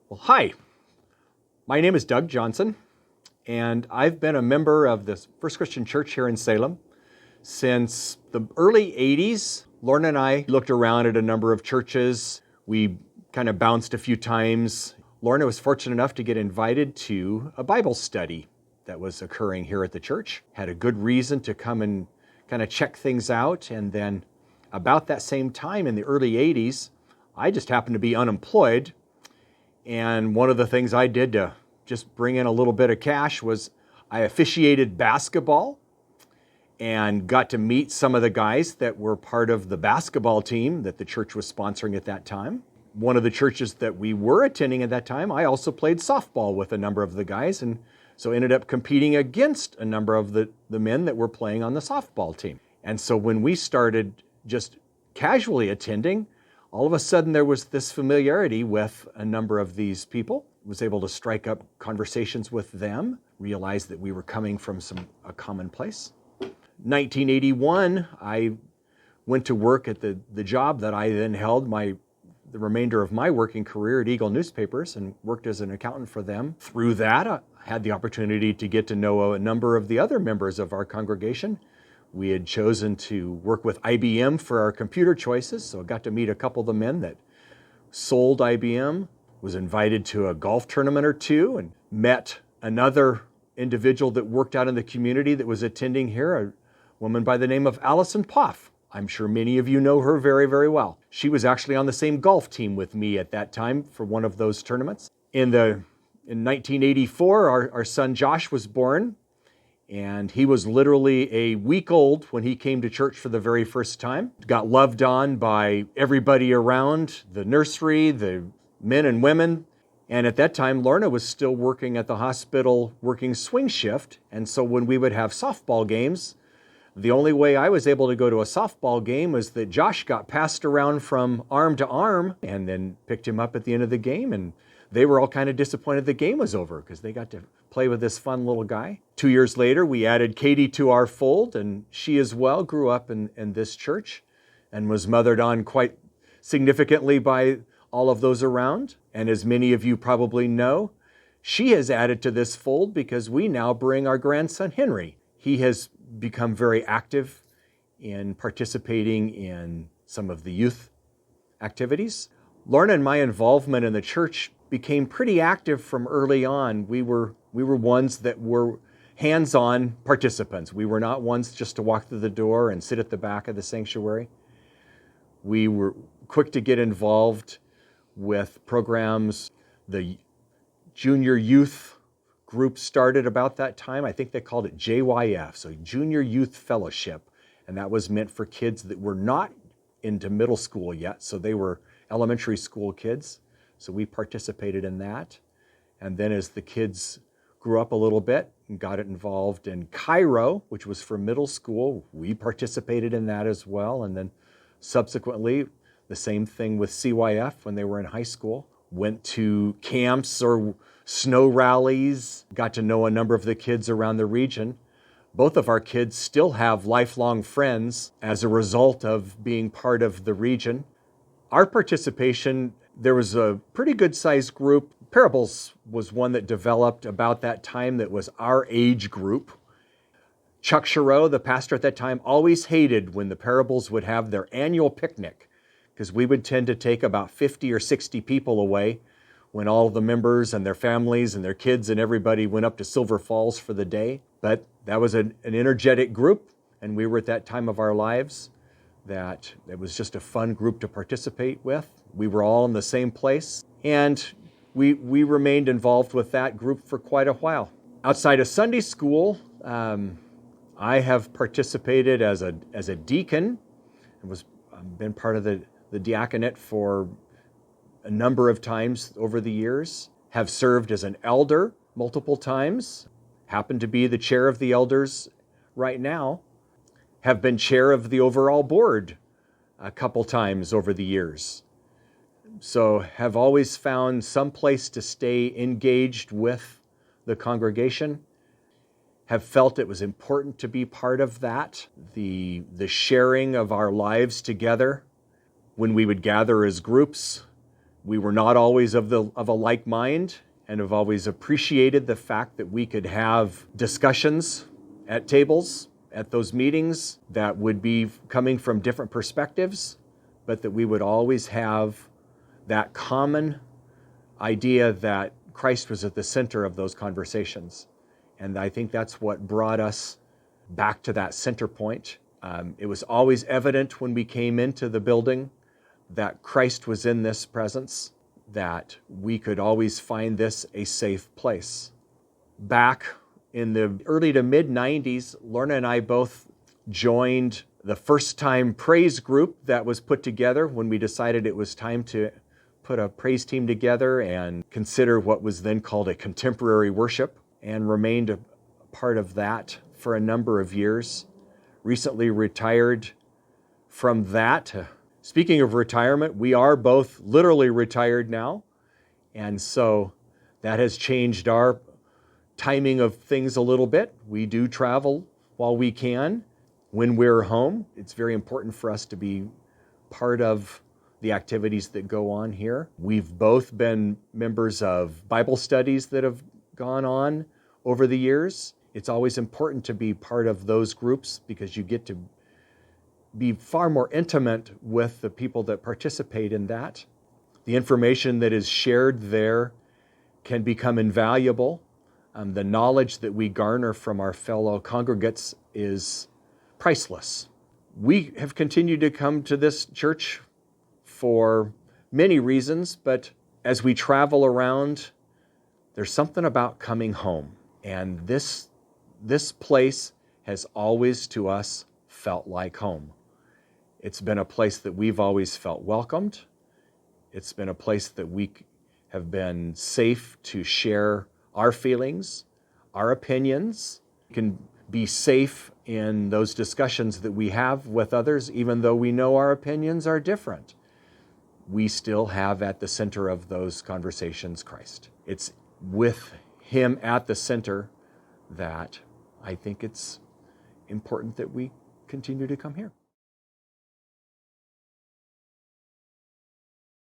Well, hi, my name is Doug Johnson, and I've been a member of this First Christian Church here in Salem since the early 80s. Lorna and I looked around at a number of churches. We kind of bounced a few times. Lorna was fortunate enough to get invited to a Bible study that was occurring here at the church. Had a good reason to come and kind of check things out. And then about that same time in the early 80s, I just happened to be unemployed. And one of the things I did to just bring in a little bit of cash was I officiated basketball and got to meet some of the guys that were part of the basketball team that the church was sponsoring at that time. One of the churches that we were attending at that time, I also played softball with a number of the guys, and so ended up competing against a number of the men that were playing on the softball team. And so when we started just casually attending, all of a sudden there was this familiarity with a number of these people. Was able to strike up conversations with them, realized that we were coming from a common place. 1981, I went to work at the job that I then held the remainder of my working career at Eagle Newspapers, and worked as an accountant for them. Through that, I had the opportunity to get to know a number of the other members of our congregation. We had chosen to work with IBM for our computer choices, so I got to meet a couple of the men that sold IBM, was invited to a golf tournament or two, and met another individual that worked out in the community that was attending here, a woman by the name of Allison Poff. I'm sure many of you know her very, very well. She was actually on the same golf team with me at that time for one of those tournaments. In 1984, our son Josh was born. And he was literally a week old when he came to church for the very first time. Got loved on by everybody around, the nursery, the men and women. And at that time, Lorna was still working at the hospital, working swing shift. And so when we would have softball games, the only way I was able to go to a softball game was that Josh got passed around from arm to arm and then picked him up at the end of the game. And they were all kind of disappointed the game was over because they got to play with this fun little guy. 2 years later, we added Katie to our fold, and she as well grew up in this church and was mothered on quite significantly by all of those around. And as many of you probably know, she has added to this fold because we now bring our grandson Henry. He has become very active in participating in some of the youth activities. Lorna and my involvement in the church became pretty active from early on. We were ones that were hands-on participants. We were not ones just to walk through the door and sit at the back of the sanctuary. We were quick to get involved with programs. The junior youth group started about that time. I think they called it JYF, so Junior Youth Fellowship. And that was meant for kids that were not into middle school yet, so they were elementary school kids. So we participated in that. And then as the kids grew up a little bit and got involved in Cairo, which was for middle school, we participated in that as well. And then subsequently, the same thing with CYF when they were in high school. Went to camps or snow rallies, got to know a number of the kids around the region. Both of our kids still have lifelong friends as a result of being part of the region. Our participation, there was a pretty good sized group. Parables was one that developed about that time that was our age group. Chuck Chereau, the pastor at that time, always hated when the Parables would have their annual picnic because we would tend to take about 50 or 60 people away when all the members and their families and their kids and everybody went up to Silver Falls for the day. But that was an energetic group, and we were at that time of our lives that it was just a fun group to participate with. We were all in the same place, and we remained involved with that group for quite a while. Outside of Sunday school, I have participated as a deacon and been part of the diaconate for a number of times over the years. Have served as an elder multiple times. Happen to be the chair of the elders right now. Have been chair of the overall board a couple times over the years. So have always found some place to stay engaged with the congregation. Have felt it was important to be part of that, the sharing of our lives together when we would gather as groups We were not always of a like mind, and have always appreciated the fact that we could have discussions at tables, at those meetings, that would be coming from different perspectives, but that we would always have that common idea that Christ was at the center of those conversations. And I think that's what brought us back to that center point. It was always evident when we came into the building that Christ was in this presence, that we could always find this a safe place. Back in the early to mid 90s, Lorna and I both joined the first time praise group that was put together when we decided it was time to put a praise team together and consider what was then called a contemporary worship, and remained a part of that for a number of years. Recently retired from that. Speaking of retirement, we are both literally retired now, and so that has changed our timing of things a little bit. We do travel while we can. When we're home, it's very important for us to be part of the activities that go on here. We've both been members of Bible studies that have gone on over the years. It's always important to be part of those groups because you get to be far more intimate with the people that participate in that. The information that is shared there can become invaluable. The knowledge that we garner from our fellow congregates is priceless. We have continued to come to this church for many reasons, but as we travel around, there's something about coming home. And this place has always to us felt like home. It's been a place that we've always felt welcomed. It's been a place that we have been safe to share our feelings, our opinions. We can be safe in those discussions that we have with others, even though we know our opinions are different. We still have at the center of those conversations Christ. It's with Him at the center that I think it's important that we continue to come here.